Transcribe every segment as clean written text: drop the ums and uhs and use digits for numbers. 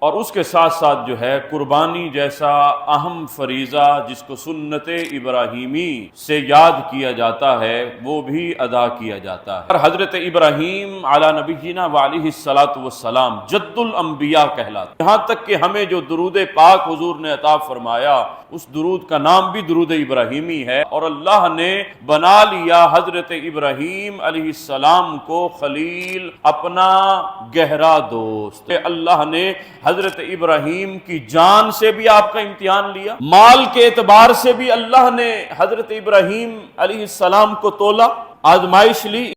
اور اس کے ساتھ ساتھ جو ہے قربانی جیسا اہم فریضہ جس کو سنت ابراہیمی سے یاد کیا جاتا ہے وہ بھی ادا کیا جاتا ہے۔ اور حضرت ابراہیم علی نبینا وعلیہ الصلاۃ والسلام جد الانبیاء کہلاتے، یہاں تک کہ ہمیں جو درود پاک حضور نے عطا فرمایا اس درود کا نام بھی درود ابراہیمی ہے، اور اللہ نے بنا لیا حضرت ابراہیم علیہ السلام کو خلیل، اپنا گہرا دوست۔ اللہ نے حضرت ابراہیم کی جان سے بھی آپ کا امتحان لیا، مال کے اعتبار سے بھی اللہ نے حضرت ابراہیم علیہ السلام کو تولا، آزمائش لی۔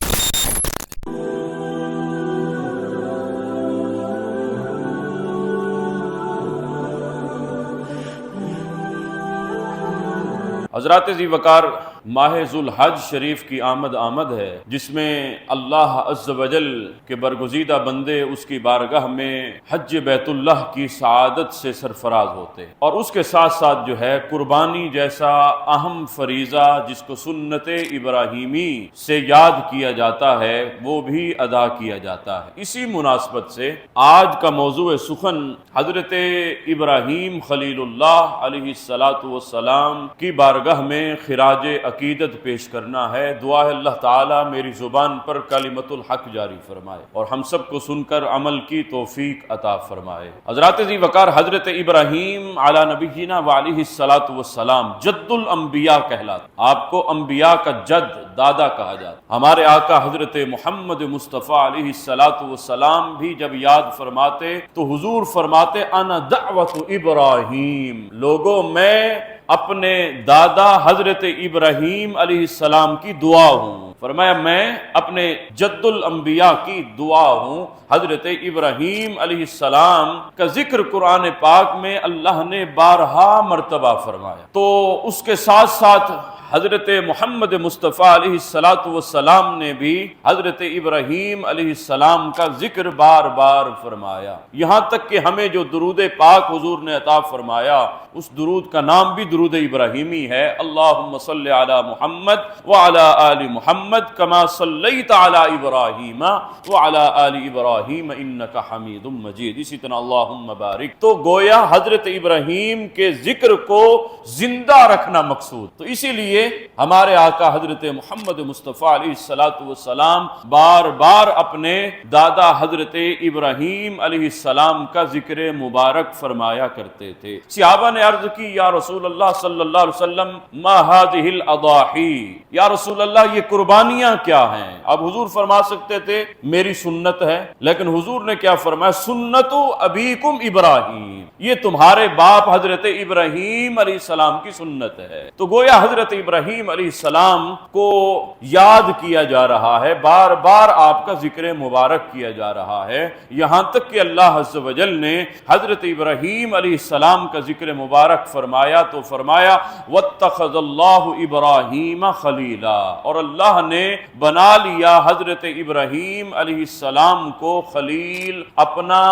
حضرات ذی وقار، ماہ ذوالحج شریف کی آمد ہے، جس میں اللہ عز و جل کے برگزیدہ بندے اس کی بارگاہ میں حج بیت اللہ کی سعادت سے سرفراز ہوتے ہیں، اور اس کے ساتھ ساتھ جو ہے قربانی جیسا اہم فریضہ جس کو سنت ابراہیمی سے یاد کیا جاتا ہے وہ بھی ادا کیا جاتا ہے۔ اسی مناسبت سے آج کا موضوع سخن حضرت ابراہیم خلیل اللہ علیہ الصلاۃ والسلام کی بارگاہ میں خراج عقیدت پیش کرنا ہے۔ دعا ہے اللہ تعالیٰ میری زبان پر کلمت الحق جاری فرمائے اور ہم سب کو سن کر عمل کی توفیق عطا فرمائے۔ حضرات ذی وقار، حضرت ابراہیم علی نبینا وعلیہ الصلاۃ والسلام جد الانبیاء کہلاتے، آپ کو انبیاء کا جد، دادا کہا جاتا۔ ہمارے آقا حضرت محمد مصطفیٰ علیہ الصلاۃ والسلام بھی جب یاد فرماتے تو حضور فرماتے انا دعوت ابراہیم، لوگوں میں اپنے دادا حضرت ابراہیم علیہ السلام کی دعا ہوں۔ فرمایا میں اپنے جد الانبیاء کی دعا ہوں۔ حضرت ابراہیم علیہ السلام کا ذکر قرآن پاک میں اللہ نے بارہا مرتبہ فرمایا، تو اس کے ساتھ ساتھ حضرت محمد مصطفیٰ علیہ الصلاۃ والسلام نے بھی حضرت ابراہیم علیہ السلام کا ذکر بار بار فرمایا، یہاں تک کہ ہمیں جو درود پاک حضور نے عطا فرمایا اس درود کا نام بھی درود ابراہیمی ہے۔ اللہم صلی علی محمد وعلی آل محمد کما صلیت علی ابراہیم وعلی آل ابراہیم انک حمید مجید، اسی طرح اللہم بارک۔ تو گویا حضرت ابراہیم کے ذکر کو زندہ رکھنا مقصود، تو اسی لیے ہمارے آقا حضرت محمد مصطفیٰ علیہ الصلاۃ والسلام بار بار اپنے دادا حضرت ابراہیم علیہ السلام کا ذکر مبارک فرمایا کرتے تھے۔ صحابہ نے عرض کی یا رسول اللہ صلی اللہ علیہ وسلم ما هذه الاضاحی، یا رسول اللہ یہ قربانیاں کیا ہیں؟ اب حضور فرما سکتے تھے میری سنت ہے، لیکن حضور نے کیا فرمایا؟ سنت ابیکم ابراہیم، یہ تمہارے باپ حضرت ابراہیم علیہ السلام کی سنت ہے۔ تو گویا حضرت ابراہیم علیہ السلام کو یاد کیا جا رہا ہے، بار بار آپ کا ذکر مبارک کیا جا رہا ہے، یہاں تک کہ اللہ عز و جل نے حضرت ابراہیم علیہ السلام کا ذکر مبارک فرمایا تو فرمایا واتخذ اللہ ابراہیم خلیلا، اور اللہ نے بنا لیا حضرت ابراہیم علیہ السلام کو خلیل، اپنا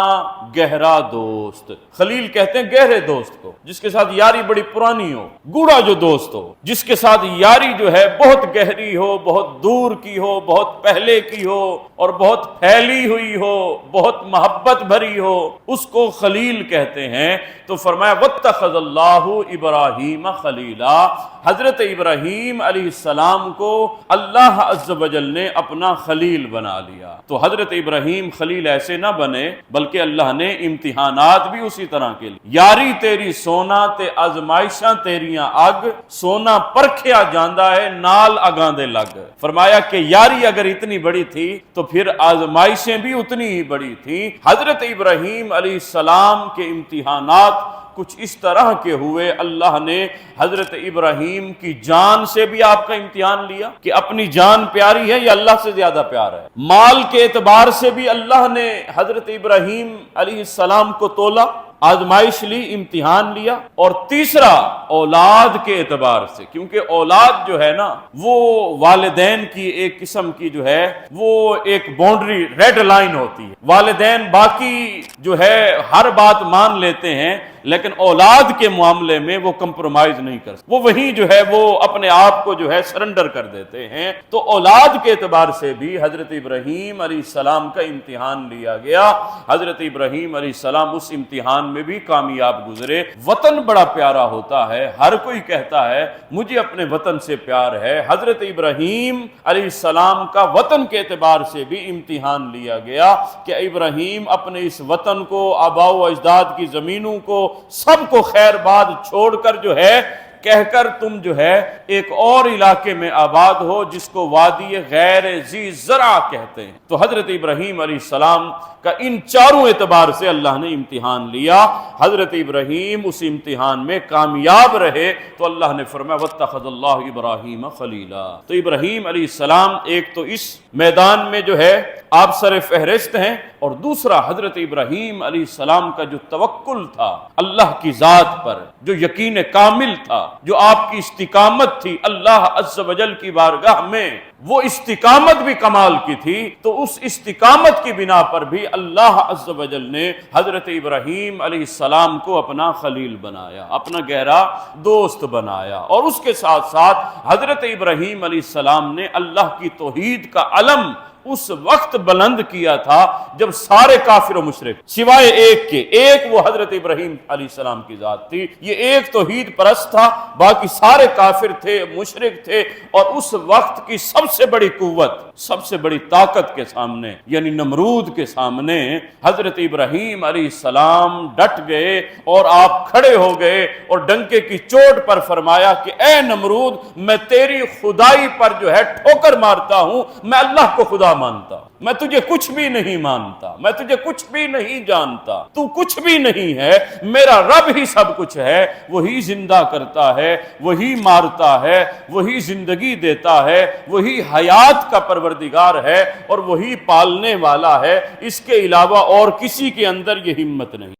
گہرا دوست۔ خلیل کہتے ہیں گہرے دوست کو، جس کے ساتھ یاری بڑی پرانی ہو، گوڑا جو دوست ہو، جس کے ساتھ یاری جو ہے بہت گہری ہو، بہت دور کی ہو، بہت پہلے کی ہو اور بہت پھیلی ہوئی ہو، بہت محبت بھری ہو، اس کو خلیل کہتے ہیں۔ تو فرمایا واتخذ اللہ ابراہیم خلیلا، حضرت ابراہیم علیہ السلام کو اللہ عز و جل نے اپنا خلیل بنا لیا۔ تو حضرت ابراہیم خلیل ایسے نہ بنے، بلکہ اللہ نے امتحانات بھی اسی طرح کے لیے، یاری تیری سونا تے آزمائشاں تیریاں اگ، سونا پرکھیا جاندا ہے نال اگاں دے لگ۔ فرمایا کہ یاری اگر اتنی بڑی تھی تو پھر آزمائشیں بھی اتنی ہی بڑی تھیں۔ حضرت ابراہیم علیہ السلام کے امتحانات کچھ اس طرح کے ہوئے، اللہ نے حضرت ابراہیم کی جان سے بھی آپ کا امتحان لیا کہ اپنی جان پیاری ہے یا اللہ سے زیادہ پیار ہے، مال کے اعتبار سے بھی اللہ نے حضرت ابراہیم علیہ السلام کو تولا، آزمائش لی، امتحان لیا، اور تیسرا اولاد کے اعتبار سے، کیونکہ اولاد جو ہے نا وہ والدین کی ایک قسم کی جو ہے وہ ایک باؤنڈری، ریڈ لائن ہوتی ہے۔ والدین باقی جو ہے ہر بات مان لیتے ہیں، لیکن اولاد کے معاملے میں وہ کمپرومائز نہیں کر سکتے، وہ وہیں جو ہے وہ اپنے آپ کو جو ہے سرنڈر کر دیتے ہیں۔ تو اولاد کے اعتبار سے بھی حضرت ابراہیم علیہ السلام کا امتحان لیا گیا، حضرت ابراہیم علیہ السلام اس امتحان میں بھی کامیاب گزرے۔ وطن بڑا پیارا ہوتا ہے، ہر کوئی کہتا ہے مجھے اپنے وطن سے پیار ہے، حضرت ابراہیم علیہ السلام کا وطن کے اعتبار سے بھی امتحان لیا گیا کہ ابراہیم اپنے اس وطن کو، آباء و اجداد کی زمینوں کو، سب کو خیر باد چھوڑ کر جو ہے کہہ کر تم جو ہے ایک اور علاقے میں آباد ہو جس کو وادی غیر ذی زرع کہتے ہیں۔ تو حضرت ابراہیم علیہ السلام کا ان چاروں اعتبار سے اللہ نے امتحان لیا، حضرت ابراہیم اس امتحان میں کامیاب رہے تو اللہ نے فرمایا واتخذ اللہ ابراہیم خلیلا۔ تو ابراہیم علیہ السلام ایک تو اس میدان میں جو ہے آپ سر فہرست ہیں، اور دوسرا حضرت ابراہیم علیہ السلام کا جو توکل تھا اللہ کی ذات پر، جو یقین کامل تھا، جو آپ کی استقامت تھی اللہ عز و جل کی بارگاہ میں، وہ استقامت بھی کمال کی تھی۔ تو اس استقامت کی بنا پر بھی اللہ عز و جل نے حضرت ابراہیم علیہ السلام کو اپنا خلیل بنایا، اپنا گہرا دوست بنایا، اور اس کے ساتھ ساتھ حضرت ابراہیم علیہ السلام نے اللہ کی توحید کا علم اس وقت بلند کیا تھا جب سارے کافر و مشرک سوائے ایک کے، ایک وہ حضرت ابراہیم علیہ السلام کی ذات تھی، یہ ایک توحید پرست تھا، باقی سارے کافر تھے، مشرک تھے، اور اس وقت کی سب سے بڑی قوت، سب سے بڑی طاقت کے سامنے یعنی نمرود کے سامنے حضرت ابراہیم علیہ السلام ڈٹ گئے، اور آپ کھڑے ہو گئے اور ڈنکے کی چوٹ پر فرمایا کہ اے نمرود، میں تیری خدائی پر جو ہے ٹھوکر مارتا ہوں، میں اللہ کو خدا مانتا، میں تجھے کچھ بھی نہیں مانتا، میں تجھے کچھ بھی نہیں جانتا، تو کچھ بھی نہیں ہے، میرا رب ہی سب کچھ ہے، وہی زندہ کرتا ہے، وہی مارتا ہے، وہی زندگی دیتا ہے، وہی حیات کا پروردگار ہے، اور وہی پالنے والا ہے، اس کے علاوہ اور کسی کے اندر یہ ہمت نہیں۔